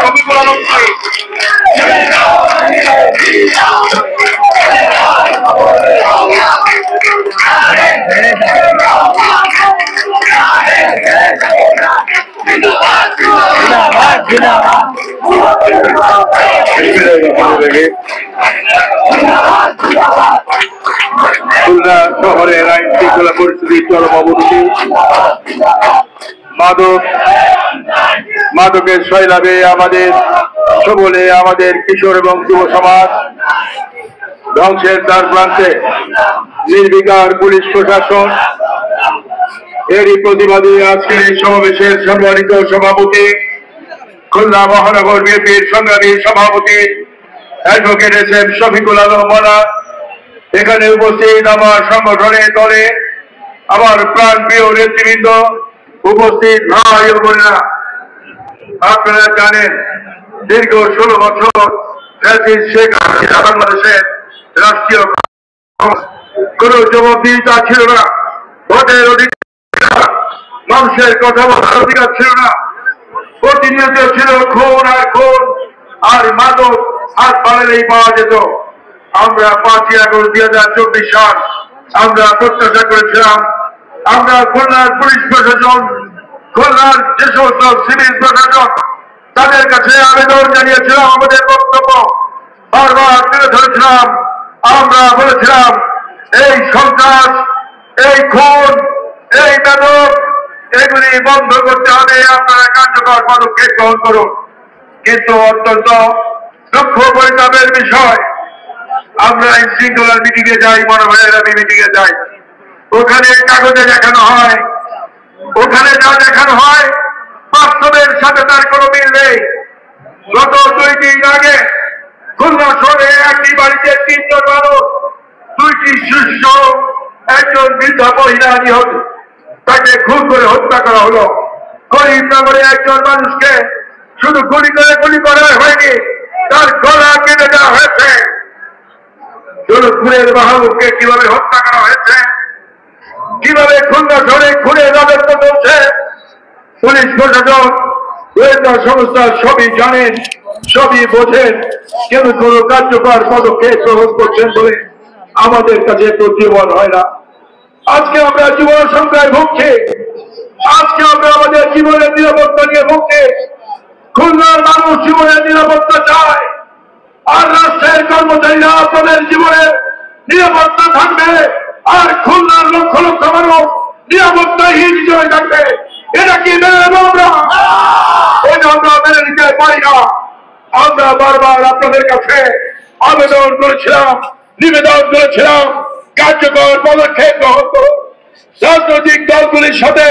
শফিকুল আলমকে খুলনা শহরের আইন শৃঙ্খলা পরিস্থিতি চরম অবনতি। মাদকের সয়লাভে আমাদের সবলে আমাদের কিশোর এবং যুব সমাজ ধ্বংসের দ্বার প্রান্তে। নির্বিকার পুলিশ প্রশাসন এরই প্রতিবাদী আজকের এই সমাবেশের সম্মানিত সভাপতি, খুলনা মহানগর বিএনপির সংগ্রামী সভাপতি অ্যাডভোকেট এস.এম. শফিকুল আলম মোল্লা, এখানে উপস্থিত আমার সংগঠনের দলে আমার প্রাণ প্রিয় নেতৃবৃন্দ, উপস্থিত ভাই ও বোনেরা, আপনারা জানেন দীর্ঘ 16 বছর ফ্যাসিস্ট শেখ হাসিনা বাংলাদেশের রাষ্ট্রীয় কোন জবাবদিহিতা ছিল না, ভোটের অধিকার, মানুষের কথা বলার অধিকার ছিল না, প্রতিনিয়ত ছিল খুন আর খুন, আর মাদক হাত বাড়ালেই পাওয়া যেত। আমরা 5ই আগস্ট 2024 সাল আমরা প্রত্যাশা করেছিলাম, আমরা খুলনার পুলিশ প্রশাসন, খুলনার যে সমস্ত সিভিল প্রশাসন তাদের কাছে আবেদন জানিয়েছিলাম, আমাদের বক্তব্য বারবার তুলে ধরেছিলাম। আমরা বলেছিলাম এই সন্ত্রাস, এই খুন, এই মাদক এগুলি বন্ধ করতে হবে, আপনারা কার্যকর পদক্ষেপ গ্রহণ করুন। কিন্তু অত্যন্ত দুঃখ পরিতাপের বিষয়, আমরা আইন শৃঙ্খলার মিটিং এ যাই, বড় ভাইয়ের আমি মিটিং এ যাই, ওখানে কাগজে দেখানো হয়, ওখানে যা দেখানো হয় বাস্তবের সাথে তার কোনো মিল নেই। গত 2 দিন আগে খুলনা শহরে একটি বাড়িতে 3 জন মানুষ, 2টি শিশু, একজন বৃদ্ধা মহিলা নিহত, তাকে খুন করে হত্যা করা হলো। করিমনগরে একজন মানুষকে শুধু গুলি করা হয়নি, তার গলা কেটে দেওয়া হয়েছে। দৌলতপুরের মাহবুবকে কিভাবে হত্যা করা হয়েছে, কিভাবে খুলনা শহরে খুনের রাজত্ব চলছে, পুলিশ প্রশাসন, গোয়েন্দা সংস্থা সবই জানেন, সবই বোঝেন, কেন কোনো কার্যকর পদক্ষেপ গ্রহণ করছেন বলে আমাদের কাছে প্রতিবল হয় না। আজকে আমরা জীবন সংখ্যায় ভুগছি, আজকে আমরা আমাদের জীবনের নিরাপত্তা নিয়ে ভুগছি। খুলনার মানুষ জীবনের নিরাপত্তা চায়, আর রাষ্ট্রের কর্মচারীরা আপনাদের জীবনের নিরাপত্তা থাকবে, আর খুলনার লক্ষ লক্ষ মানুষ নিরাপত্তাহীন হিসেবে থাকবে। এটা কি মেনে নেব আমরা? এটা আমরা মেনে নিতে পারি না। আমরা বারবার আপনাদের কাছে আবেদন করেছিলাম, নিবেদন করেছিলাম, কার্যকর পদক্ষেপ গ্রহণ করুন। রাজনৈতিক দলগুলির সাথে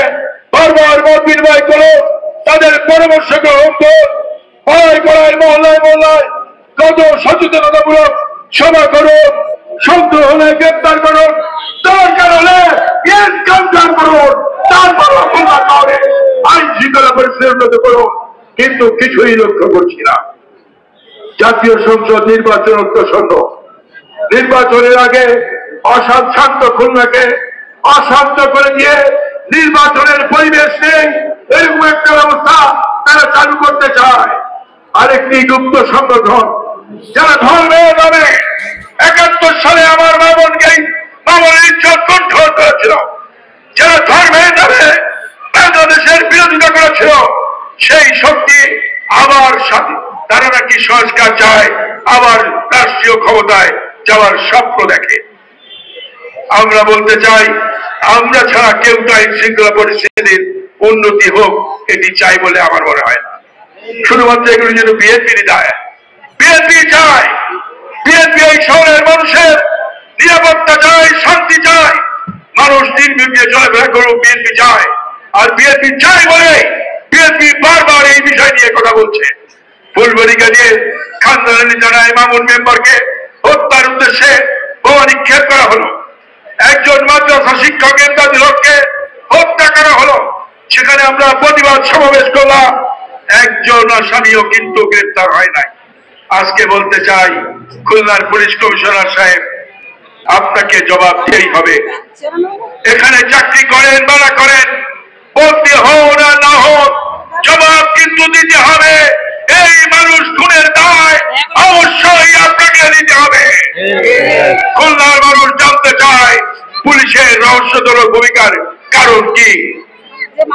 বারবার মত বিনিময় করুন, তাদের পরামর্শ গ্রহণ করুন, পাড়ায় মহল্লায় মহল্লায় কত সচেতনতামূলক সভা করুন, সন্দেহ হলে গ্রেপ্তার করুন, দরকার হলে এনকাউন্টার করুন, তারপর আইন শৃঙ্খলা পরিস্থিতি উন্নত করুন। কিন্তু কিছুই লক্ষ্য করছি না। জাতীয় সংসদ নির্বাচন অত্যসন্ন, নির্বাচনের আগে শান্ত খুলনাকে অশান্ত করে দিয়ে নির্বাচনের পরিবেশ নেই এরকম একটা ব্যবস্থা তারা চালু করতে চায়। আরেকটি গুপ্ত সংগঠন যারা ধর্মের নামে 71 সালে আমার মামনের ইজ্জত কণ্ঠন করেছিল, যারা ধর্মের নামে বাংলাদেশের বিরোধিতা করেছিল, সেই শক্তি আবার তারা নাকি সংস্কার চায়, আবার রাষ্ট্রীয় ক্ষমতায় যাওয়ার স্বপ্ন দেখে। আমরা বলতে চাই, আমরা ছাড়া কেউ তো আইন শৃঙ্খলা পরিস্থিতির উন্নতি হোক এটি চাই বলে আমার মনে হয় না। শুধুমাত্র এগুলি যেন বিএনপি চায়, বিএনপি চায়, বিএনপি এই শহরের মানুষের নিরাপত্তা চায়, শান্তি চায়, মানুষ নির্বিঘ্নে চলাফেরা করুক বিএনপি চায়। আর বিএনপি চায় বলে বিএনপি বারবার এই বিষয় নিয়ে কথা বলছে। ফুলবাড়িকে নিয়ে খানদানি জানায় মামুন মেম্বারকে হত্যার উদ্দেশ্যে বোমা নিক্ষেপ করা হলো, একজন মাদ্রাসা শিক্ষক ইমদাদুলকে হত্যা করা হলো, সেখানে আমরা প্রতিবাদ সমাবেশ করলাম, একজন আসামিও কিন্তু গ্রেপ্তার হয় নাই। আজকে বলতে চাই, খুলনার পুলিশ কমিশনার সাহেব, আপনাকে জবাব দিতেই হবে। এখানে চাকরি করেন বা না করেন, বলতে হোক না হোক, জবাব কিন্তু দিতে হবে। এই অবশ্যই আপনাকে দিতে হবে। খুলনার মানুষ জানতে চায় পুলিশের রহস্যজনক ভূমিকার কারণ কি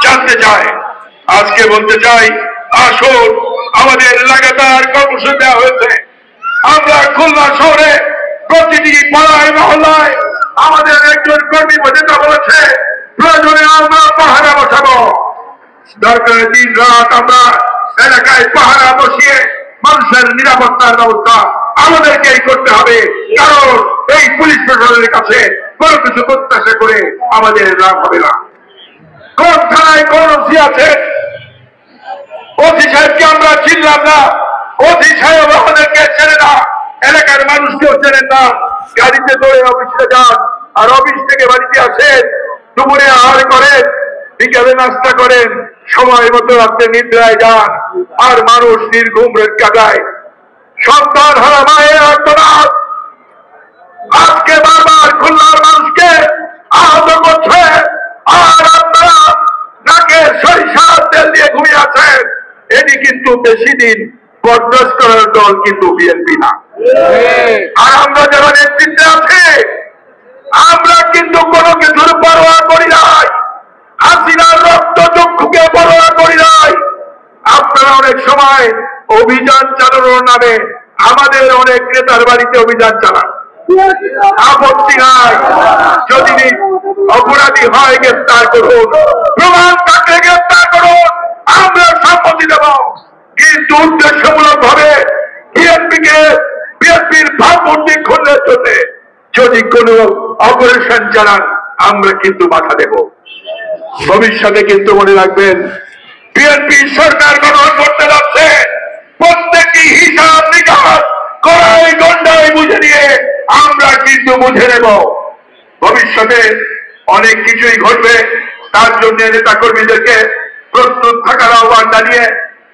জানতে চায়। আজকে বলতে চাই, আসুন আমাদের লাগাতার কর্মসূচি দেওয়া হয়েছে। আমরা খুলনা শহরে প্রতিটি পাড়ায় মহল্লায় আমাদের একজন কর্মী যেটা বলেছে, প্রয়োজনে আমরা পাহারা বসাবো। দরকার দিন রাত আমরা এলাকায় পাহারা বসিয়ে মানুষের নিরাপত্তার ব্যবস্থা আমাদেরকেই করতে হবে, কারণ এই পুলিশ প্রশাসনের কাছে কোনো কিছু প্রত্যাশা করে আমাদের লাভ হবে না। কোন থানায় কোন ওসি আছে? ওসি সাহেবকে আমরা চিনলাম না, ওসি সাহেব আমাদেরকে চেনে না, এলাকার মানুষকেও চেনেন না। গাড়িতে দৌড়ে অফিসে যান, আর অফিস থেকে বাড়িতে আসেন, দুপুরে আহার করেন, বিকালে নাস্তা করেন, সময় মতো রাত্রে নিদ্রায় যান, আর মানুষ নির্ঘুম রাত কাটায়। সন্তান হারা মায়ের আর্তনাদ আজকে বারবার খুলনার মানুষকে আহত করছে, আর আপনারা নাকের সরিষার তেল দিয়ে ঘুমিয়ে আছেন। এটি কিন্তু বেশি দিন বরদাস্ত করার দল কিন্তু বিএনপি না। আর আমরা যারা নেতৃত্বে আছি, আমরা কিন্তু কোনো কিছুর পরোয়া করি নাই, হাসিনার রক্ত চক্ষুকে পরোয়া করি নাই। আপনারা অনেক সময় অভিযান চালানোর নামে আমাদের অনেক নেতার বাড়িতে অভিযান চালান, আপত্তি নাই। যদি অপরাধী হয় গ্রেফতার করুন, প্রমাণ থাকলে গ্রেফতার করুন, আমরা সম্মতি দেব। কিন্তু উদ্দেশ্যমূলক ভাবে বিএনপির ভাবমূর্তি খুলনার জন্য যদি কোন অপারেশন চালান, আমরা কিন্তু বাধা দেব। ভবিষ্যতে কিন্তু মনে রাখবেন, বিএনপি সরকার গঠন করতে যাচ্ছে, প্রত্যেকটি হিসাব নিকাশ কড়াই গন্ডায় বুঝে নিয়ে আমরা কিন্তু বুঝে নেব। ভবিষ্যতে অনেক কিছুই ঘটবে, তার জন্য নেতা কর্মীদেরকে প্রস্তুত থাকার আহ্বান জানিয়ে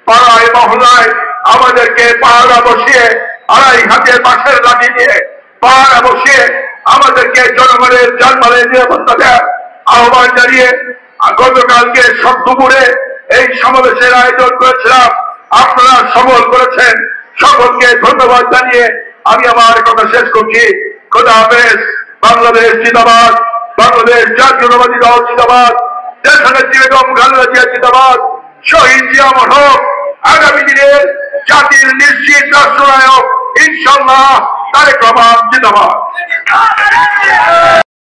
পাড়ায় মহল্লায় আমাদেরকে পাহারা বসিয়ে, আড়াই হাতে বাঁশের লাঠি দিয়ে পাহারা বসিয়ে আমাদেরকে জনগণের জানমালের নিরাপত্তা দেওয়ার আহ্বান জানিয়ে গতকালকে সব দুপুরে এই সমাবেশের আয়োজন করেছিলাম। আপনারা সফল করেছেন, সকলকে ধন্যবাদ জানিয়ে আমি আমার কথা শেষ করছি। খোদা হাফেজ। বাংলাদেশ জিন্দাবাদ, বাংলাদেশ জাতীয়তাবাদী দল জিন্দাবাদ, দেশনেত্রী বেগম খালেদা জিয়া জিন্দাবাদ, শহীদ জিয়া অমর হোক। আগামী দিনে জাতির নিশ্চিত রাষ্ট্রনায়ক ইনশাআল্লাহ তারেক রহমান জিন্দাবাদ।